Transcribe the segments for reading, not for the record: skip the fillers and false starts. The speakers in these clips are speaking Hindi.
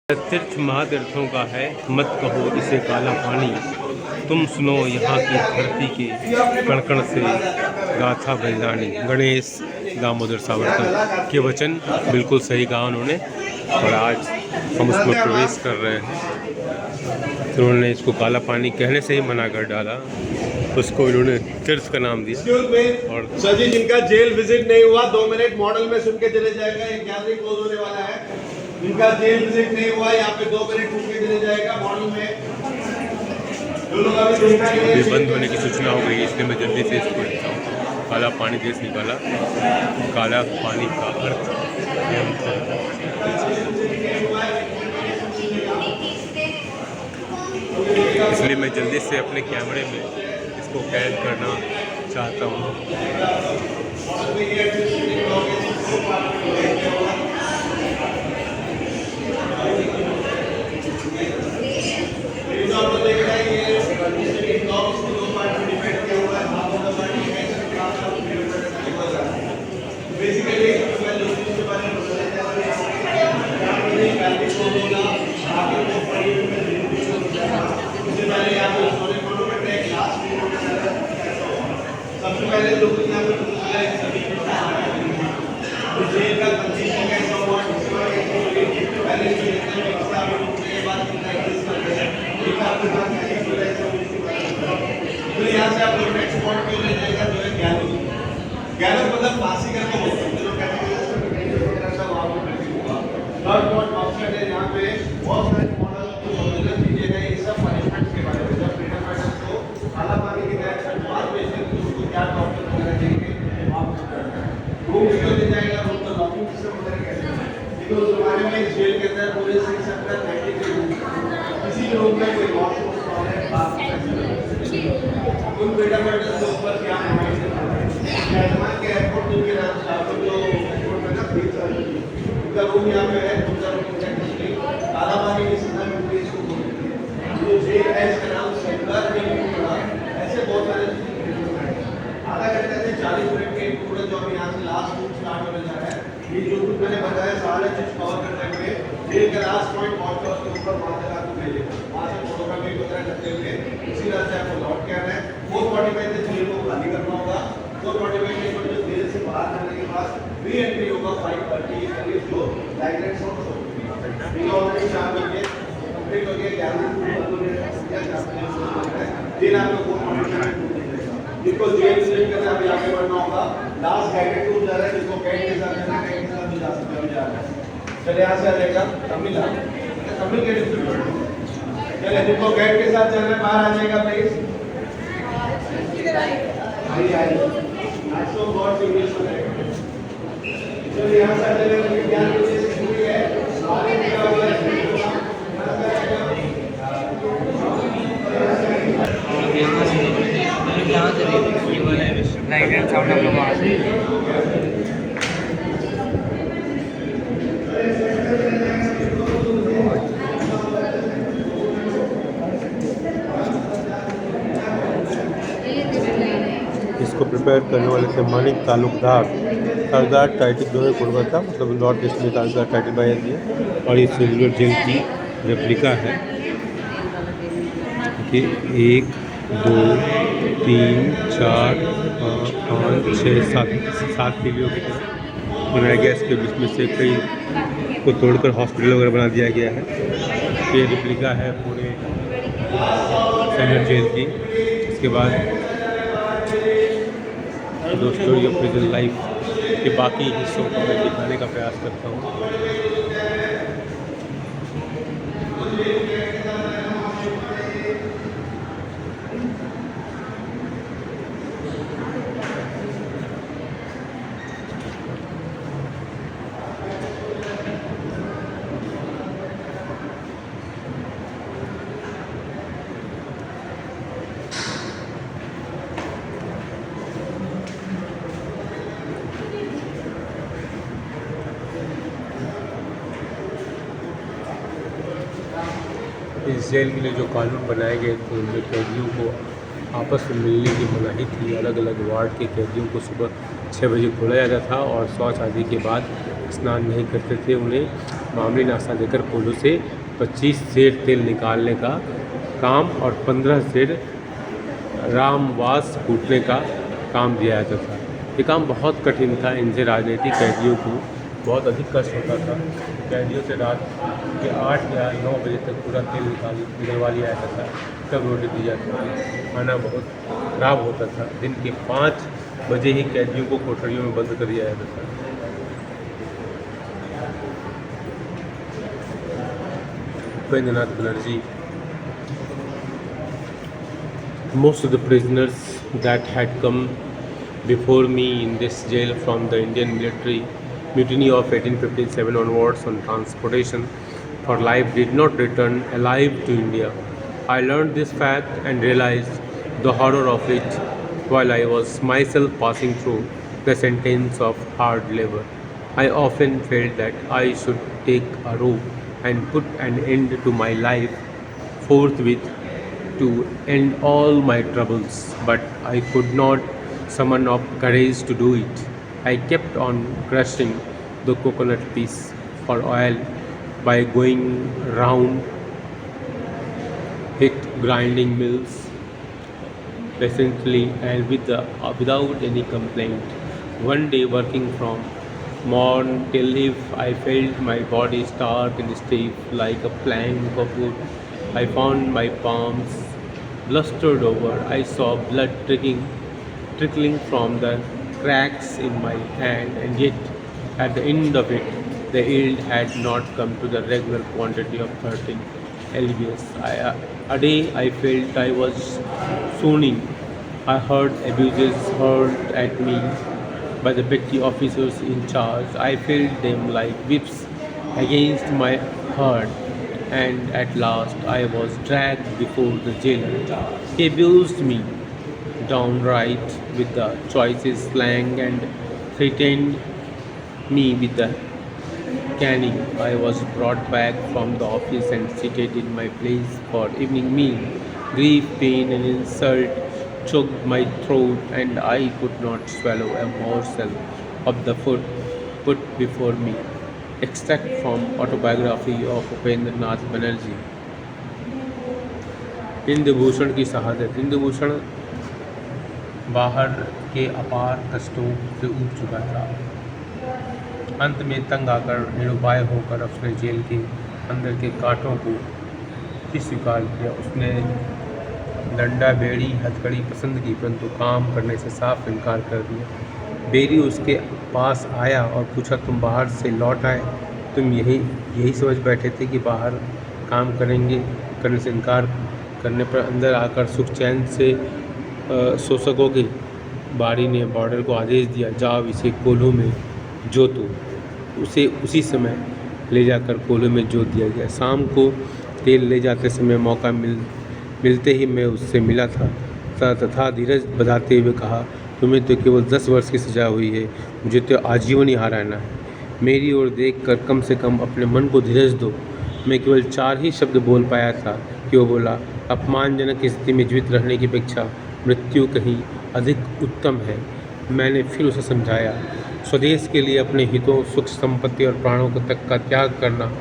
तीर्थ महातीर्थों का है, मत कहो इसे काला पानी। तुम सुनो यहाँ की धरती के कण कण से गाथा बलिदानी। गणेश दामोदर सावरकर के वचन बिल्कुल सही कहा उन्होंने, और आज हम उसमें प्रवेश कर रहे हैं। तो उन्होंने इसको काला पानी कहने से ही मना कर डाला, उसको इन्होंने तीर्थ का नाम दिया। और सर जी, जिनका जेल विजिट नहीं हुआ 2 मिनट मॉडल में सुन के चले जाएगा, ये गैलरी क्लोज होने वाला है। जिनका जेल विजिट नहीं हुआ यहाँ पे 2 मिनट सुन के चले जाएगा मॉडल में। जो लोग अभी बंद होने की सूचना हो गई, इसलिए मैं जल्दी से इसको लिखता हूँ। काला पानी देश निकाला, काला पानी का अर्थ इसलिए मैं जल्दी से अपने कैमरे में इसको कैद करना चाहता हूँ। सबसे पहले लोग यहाँ पे जेल का कंडीशन कैसा हुआ, पहले तो यहाँ से आप लोग नेक्स्ट पॉइंट पे ले जाएगा जो है गैलरी। गैलरी मतलब फांसी करके होता है, जो कहते हैं वहाँ पे थर्ड पॉइंट ऑप्शन है। यहाँ पे बहुत सारे मॉडल जो दिए गए, ये सब पनिशमेंट के बारे में। जब फ्रीडम फाइटर्स को काला पानी की डायरेक्शन बाद में उसको क्या डॉक्टर वगैरह देंगे, रूम क्यों ले जाएगा, रूम का लॉकिंग सिस्टम वगैरह कैसे है, क्योंकि उस जमाने में जेल के अंदर पूरे 600 किसी रूम में कोई वॉशरूम उन फ्रीडम फाइटर्स के ऊपर क्या मेहमान के एयरपोर्ट के जो एयरपोर्ट में ना उनका रूम यहाँ पे है, उनका रूम काला पानी की सजा में पुलिस को जो जेल है इसका नाम सेंटर ऐसे बहुत सारे आधा घंटे से 40 मिनट के पूरा जो हम यहाँ से लास्ट रूट स्टार्ट होने जा रहा है। ये जो कुछ मैंने बताया सारे चीज कवर करते हुए जेल का लास्ट पॉइंट पहुंच कर उसके ऊपर वहाँ तक आपको भेजेगा, वहाँ से फोटोग्राफी वगैरह करते हुए उसी रास्ते आपको लौट के आना है। 4:45 से जेल को खाली करना होगा। 4:45 के बाद जेल से बाहर आने के बाद री एंट्री होगा 5:30 करीब, जो लाइट शॉट होगी। ऑलरेडी 4 बजे कंप्लीट हो गया, दिन आपको 4:45 जिनको जेल विजिट करना अभी आगे बढ़ना होगा। लास्ट गाइडेड टूर जा रहा है, जिसको गाइड के साथ जाना है, गाइड के साथ भी जा सकते हैं, जा रहा है। चले यहाँ से आ जाएगा तमिल, तमिल के डिस्ट्रीब्यूटर। चले जिनको गाइड के साथ जाना है बाहर आ जाएगा प्लीज। आज तो बहुत इंग्लिश हो जाएगा। चलिए यहाँ से आ जाएगा, ज्ञान विषय से शुरू है आगे क्या होगा लाइट एंड साउंड हम लोग वहाँ से इसको प्रिपेयर करने वाले थे मानिक तालुकदार टाइटल जो है कोलकाता, मतलब नॉर्थ ईस्ट में तालुकदार टाइटल पाया दिया। और ये सिल्वर जेल की रेप्लिका है कि 1 2 3 4 5 6 7 पीढ़ियों की बनाया गया। इसके बीच में से कई को तोड़कर हॉस्पिटल वगैरह बना दिया गया है। ये रेप्लिका है पूरे सेंट्रल जेल की। इसके बाद दो स्टोरी ऑफ प्रिजन लाइफ के बाकी हिस्सों को मैं दिखाने का प्रयास करता हूँ। इस जेल के लिए जो कानून बनाए गए थे, उनमें कैदियों को आपस में मिलने की मनाही थी। अलग अलग वार्ड के कैदियों को सुबह 6 बजे खोला जाता था और शौच आदि के बाद स्नान नहीं करते थे। उन्हें मामूली नाश्ता देकर कोल्हू से 25 सेर तेल निकालने का काम और 15 सेर रामवास कूटने का काम दिया जाता था। ये काम बहुत कठिन था। इनसे राजनीतिक कैदियों को बहुत अधिक कष्ट होता था। कैदियों से रात के 8 या 9 बजे तक पूरा तेल निकलवा लिया जाता था, तब रोटी दी जाती थी। खाना बहुत खराब होता था। दिन के 5 बजे ही कैदियों को कोठरियों में बंद कर दिया जाता था। Upendranath Banerjee. Most of the prisoners that had come before me in this jail from the Indian military mutiny of 1857 onwards on transportation for life did not return alive to India. I learned this fact and realized the horror of it while I was myself passing through the sentence of hard labor. I often felt that I should take a rope and put an end to my life forthwith to end all my troubles, but I could not summon up courage to do it. I kept on crushing the coconut piece for oil by going round it, grinding mills patiently and without any complaint. One day, working from morn till eve, I felt my body stark and stiff like a plank of wood. I found my palms blustered over. I saw blood trickling from the cracks in my hand, and yet at the end of it, the yield had not come to the regular quantity of 13 lbs. A day I felt I was swooning. I heard abuses hurled at me by the petty officers in charge. I felt them like whips against my heart, and at last I was dragged before the jailer. He abused me downright with the choicest slang and threatened me with the caning. I was brought back from the office and seated in my place for evening meal. Grief, pain, and insult choked my throat, and I could not swallow a morsel of the food put before me. Extract from Autobiography of Upendranath Banerjee. Indubhushan की शहादत। इंदुभूषण बाहर के अपार कष्टों से ऊब चुका था। अंत में तंग आकर निरुपाय होकर उसने जेल के अंदर के कांटों को ही स्वीकार किया। उसने डंडा, बेड़ी, हथकड़ी पसंद की, परंतु काम करने से साफ इनकार कर दिया। बेरी उसके पास आया और पूछा, तुम बाहर से लौट आए, तुम यही समझ बैठे थे कि बाहर काम करने से इनकार करने पर अंदर आकर सुख चैन से सो सकोगे। बारी ने बॉर्डर को आदेश दिया, जाओ इसे कोल्हू में जोतो। उसे उसी समय ले जाकर कोल्हू में जोत दिया गया। शाम को तेल ले जाते समय मौका मिलते ही मैं उससे मिला था तथा धीरज बधाते हुए कहा, तुम्हें तो केवल 10 वर्ष की सज़ा हुई है, मुझे तो आजीवन यहाँ रहना है। मेरी ओर देखकर कम से कम अपने मन को धीरज दो। मैं केवल 4 ही शब्द बोल पाया था कि वो बोला, अपमानजनक स्थिति में जीवित रहने की अपेक्षा मृत्यु कहीं अधिक उत्तम है। मैंने फिर उसे समझाया, स्वदेश के लिए अपने हितों, सुख, संपत्ति और प्राणों तक का त्याग करना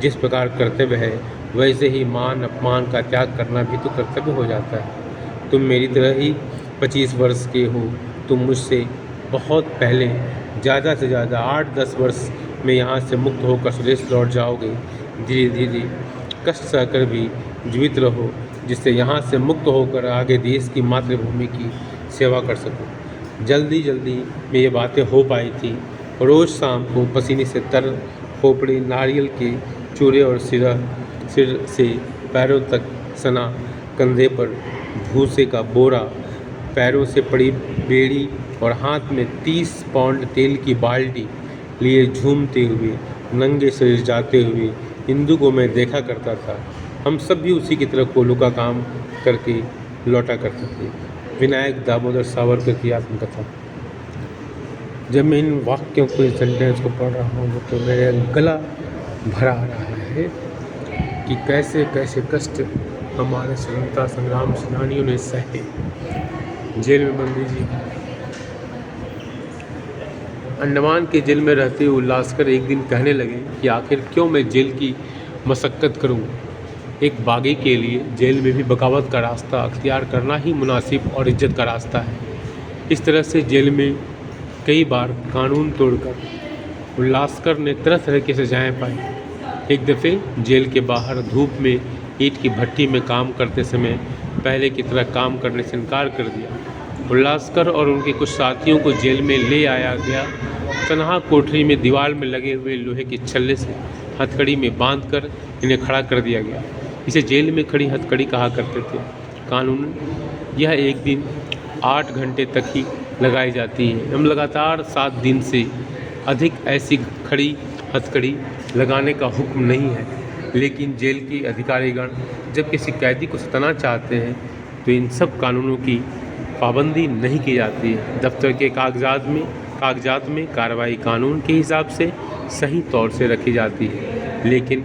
जिस प्रकार कर्तव्य है, वैसे ही मान अपमान का त्याग करना भी तो कर्तव्य हो जाता है। तुम मेरी तरह ही 25 वर्ष के हो। तुम मुझसे बहुत पहले, ज़्यादा से ज़्यादा 8-10 वर्ष में यहाँ से मुक्त होकर स्वदेश लौट जाओगे। धीरे धीरे कष्ट सहकर भी जीवित रहो, जिससे यहाँ से मुक्त होकर आगे देश की मातृभूमि की सेवा कर सको। जल्दी में ये बातें हो पाई थी। रोज़ शाम को पसीने से तर खोपड़े, नारियल के चूरे और सिर से पैरों तक सना, कंधे पर भूसे का बोरा, पैरों से पड़ी बेड़ी और हाथ में 30 पाउंड तेल की बाल्टी लिए झूमते हुए, नंगे शरीर जाते हुए हिंदू को मैं देखा करता था। हम सब भी उसी की तरह कोल्हू का काम करके लौटा करते थे। विनायक दामोदर सावरकर की आत्मकथा। जब मैं इन वाक्यों को, इस सेंटेंस को पढ़ रहा हूँ तो मेरे गला भरा आ रहा है कि कैसे कैसे कष्ट हमारे स्वतंत्रता संग्राम सेनानियों ने सहे। जेल में बंदी जी अंडमान के जेल में रहते हुए उल्लासकर एक दिन कहने लगे कि आखिर क्यों मैं जेल की मशक्क़त करूं। एक बागी के लिए जेल में भी बगावत का रास्ता अख्तियार करना ही मुनासिब और इज्जत का रास्ता है। इस तरह से जेल में कई बार कानून तोड़कर उल्लासकर ने तरह तरह की सजाएँ पाई। एक दफ़े जेल के बाहर धूप में ईंट की भट्टी में काम करते समय पहले की तरह काम करने से इनकार कर दिया। उल्लासकर और उनके कुछ साथियों को जेल में ले आया गया। तनहा कोठरी में दीवार में लगे हुए लोहे के छल्ले से हथकड़ी में बांधकर इन्हें खड़ा कर दिया गया। इसे जेल में खड़ी हथकड़ी कहा करते थे। कानूनन यह एक दिन 8 घंटे तक ही लगाई जाती है। हम लगातार 7 दिन से अधिक ऐसी खड़ी हथकड़ी लगाने का हुक्म नहीं है, लेकिन जेल के अधिकारीगण जब किसी कैदी को सताना चाहते हैं तो इन सब कानूनों की पाबंदी नहीं की जाती है। दफ्तर के कागजात में कार्रवाई कानून के हिसाब से सही तौर से रखी जाती है, लेकिन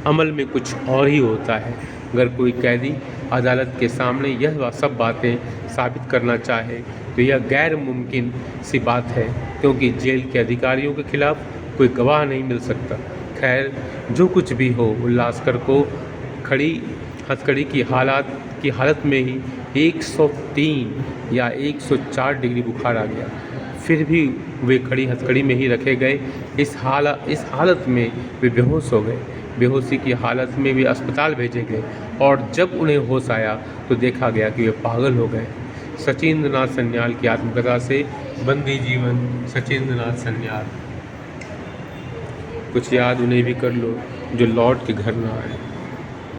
अमल में कुछ और ही होता है। अगर कोई कैदी अदालत के सामने यह सब बातें साबित करना चाहे तो यह गैर मुमकिन सी बात है, क्योंकि जेल के अधिकारियों के खिलाफ कोई गवाह नहीं मिल सकता। खैर, जो कुछ भी हो, उल्लासकर को खड़ी हथकड़ी की हालत में ही 103 या 104 डिग्री बुखार आ गया। फिर भी वे खड़ी हथकड़ी में ही रखे गए। इस हालत में वे बेहोश हो गए। बेहोशी की हालत में वे अस्पताल भेजे गए और जब उन्हें होश आया तो देखा गया कि वे पागल हो गए। सचिंद्र नाथ सन्याल की आत्मकथा से बंदी जीवन। सचिंद्र नाथ सन्याल। कुछ याद उन्हें भी कर लो जो लौट के घर ना आए।